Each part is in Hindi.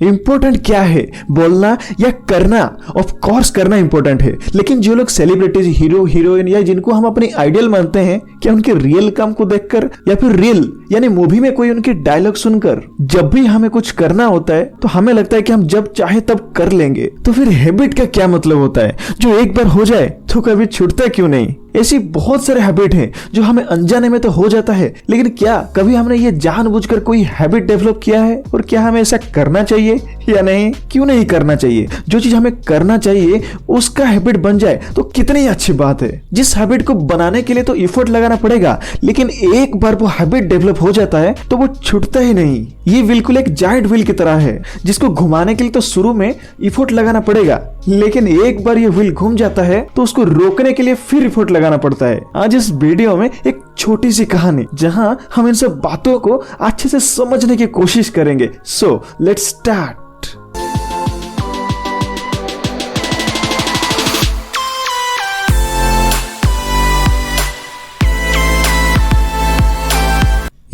इंपॉर्टेंट क्या है, बोलना या करना? ऑफ कोर्स करना इंपॉर्टेंट है, लेकिन जो लोग सेलिब्रिटीज, हीरो हीरोइन या जिनको हम अपनी आइडियल मानते हैं, क्या उनके रियल काम को देखकर या फिर रील यानी मूवी में कोई उनके डायलॉग सुनकर जब भी हमें कुछ करना होता है तो हमें लगता है कि हम जब चाहे तब कर लेंगे? तो फिर हैबिट का क्या मतलब होता है? जो एक बार हो जाए तो कभी छूटता क्यों नहीं? ऐसी बहुत सारे हैबिट हैं जो हमें अनजाने में तो हो जाता है, लेकिन क्या कभी हमने ये जानबूझकर कोई हैबिट डेवलप किया है? और क्या हमें ऐसा करना चाहिए या नहीं? क्यों नहीं करना चाहिए? जो चीज हमें करना चाहिए उसका हैबिट बन जाए तो कितनी अच्छी बात है। जिस हैबिट को बनाने के लिए तो एफर्ट लगाना पड़ेगा, लेकिन एक बार वो हैबिट डेवलप हो जाता है तो वो छूटता ही नहीं। ये बिल्कुल एक जायंट व्हील की तरह है जिसको घुमाने के लिए तो शुरू में एफर्ट लगाना पड़ेगा, लेकिन एक बार ये व्हील घूम जाता है तो उसको रोकने के लिए फिर एफर्ट लगाना पड़ता है। आज इस वीडियो में एक छोटी सी कहानी जहां हम इन सब बातों को अच्छे से समझने की कोशिश करेंगे। So let's start.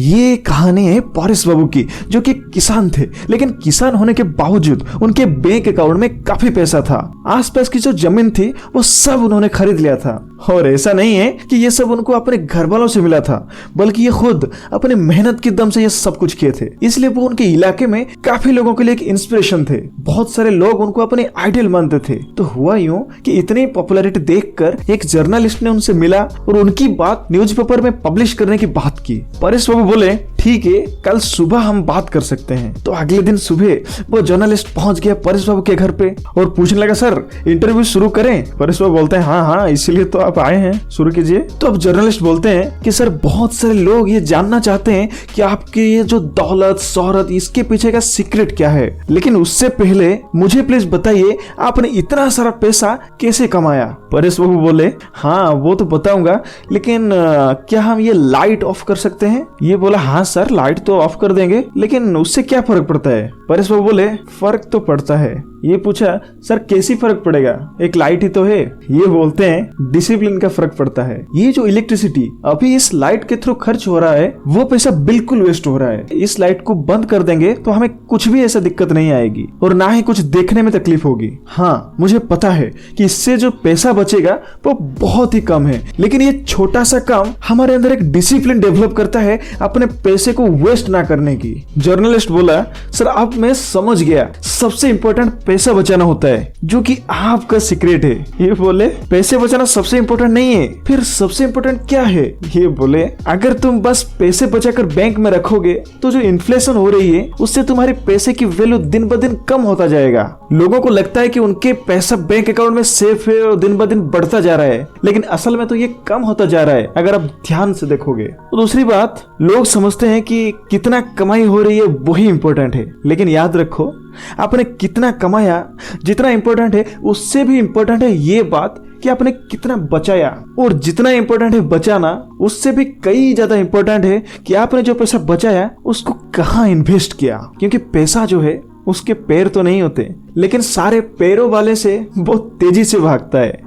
ये कहानी है पारिस बाबू की, जो कि किसान थे, लेकिन किसान होने के बावजूद उनके बैंक अकाउंट में काफी पैसा था। आसपास की जो जमीन थी वो सब उन्होंने खरीद लिया था, और ऐसा नहीं है कि ये सब उनको अपने घर वालों से मिला था, बल्कि ये खुद अपने मेहनत के दम से ये सब कुछ किए थे। इसलिए वो उनके इलाके में काफी लोगों के लिए एक इंस्पिरेशन थे। बहुत सारे लोग उनको अपने आइडल मानते थे। तो हुआ यूं कि इतनी पॉपुलैरिटी देखकर एक जर्नलिस्ट ने उनसे मिला और उनकी बात न्यूज़पेपर में पब्लिश करने की बात की। पारिस बाबू बोले, ठीक है, कल सुबह हम बात कर सकते हैं। तो अगले दिन सुबह वो जर्नलिस्ट पहुंच गया पारिस बाबू के घर पे और पूछने लगा, सर इंटरव्यू शुरू करें? पारिस बाबू बोलते हैं, हाँ, इसीलिए तो आप आए हैं, शुरू कीजिए। तो अब जर्नलिस्ट बोलते हैं कि सर बहुत सारे लोग ये जानना चाहते हैं कि आपके ये जो दौलत शोहरत, इसके पीछे का सीक्रेट क्या है, लेकिन उससे पहले मुझे प्लीज बताइए आपने इतना सारा पैसा कैसे कमाया? पारिस बाबू बोले, हाँ वो तो बताऊंगा, लेकिन क्या हम ये लाइट ऑफ कर सकते हैं? ये बोला, हाँ सर लाइट तो ऑफ कर देंगे, लेकिन उससे क्या फर्क पड़ता है? पारिस बाबू बोले, फर्क तो पड़ता है। ये पूछा, सर कैसी फर्क पड़ेगा, एक लाइट ही तो है। ये बोलते हैं, डिसिप्लिन का फर्क पड़ता है। ये जो इलेक्ट्रिसिटी अभी इस लाइट के थ्रू खर्च हो रहा है वो पैसा बिल्कुल वेस्ट हो रहा है। इस लाइट को बंद कर देंगे तो हमें कुछ भी ऐसा दिक्कत नहीं आएगी और ना ही कुछ देखने में तकलीफ होगी। हाँ मुझे पता है कि इससे जो पैसा बचेगा वो बहुत ही कम है, लेकिन ये छोटा सा काम हमारे अंदर एक डिसिप्लिन डेवलप करता है अपने पैसे को वेस्ट ना करने की। जर्नलिस्ट बोला, सर अब मैं समझ गया, सबसे इंपॉर्टेंट पैसा बचाना होता है, जो कि आपका सीक्रेट है। ये बोले, पैसे बचाना सबसे इंपॉर्टेंट नहीं है, फिर सबसे इंपॉर्टेंट क्या है? ये बोले, अगर तुम बस पैसे बचाकर बैंक में रखोगे तो जो इन्फ्लेशन हो रही है उससे तुम्हारे पैसे की वैल्यू दिन ब दिन कम होता जाएगा। लोगों को लगता है कि उनके पैसा बैंक अकाउंट में सेफ है और दिन ब दिन बढ़ता जा रहा है, लेकिन असल में तो ये कम होता जा रहा है अगर आप ध्यान से देखोगे। तो दूसरी बात, लोग समझते हैं कि कितना कमाई हो रही है वही इंपॉर्टेंट है, लेकिन याद रखो आपने कितना कमाया जितना इंपॉर्टेंट है उससे भी इंपॉर्टेंट है ये बात कि आपने कितना बचाया, और जितना इंपॉर्टेंट है बचाना उससे भी कई ज्यादा इंपॉर्टेंट है कि आपने जो पैसा बचाया उसको कहाँ इन्वेस्ट किया। क्योंकि पैसा जो है उसके पैर तो नहीं होते, लेकिन सारे पैरों वाले से बहुत तेजी से भागता है।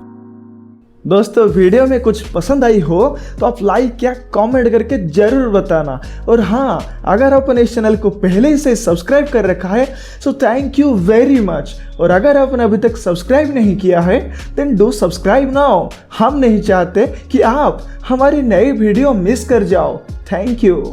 दोस्तों वीडियो में कुछ पसंद आई हो तो आप लाइक या कमेंट करके जरूर बताना, और हाँ अगर आपने इस चैनल को पहले से सब्सक्राइब कर रखा है तो थैंक यू वेरी मच, और अगर आपने अभी तक सब्सक्राइब नहीं किया है देन डू सब्सक्राइब नाउ। हम नहीं चाहते कि आप हमारी नई वीडियो मिस कर जाओ। Thank you.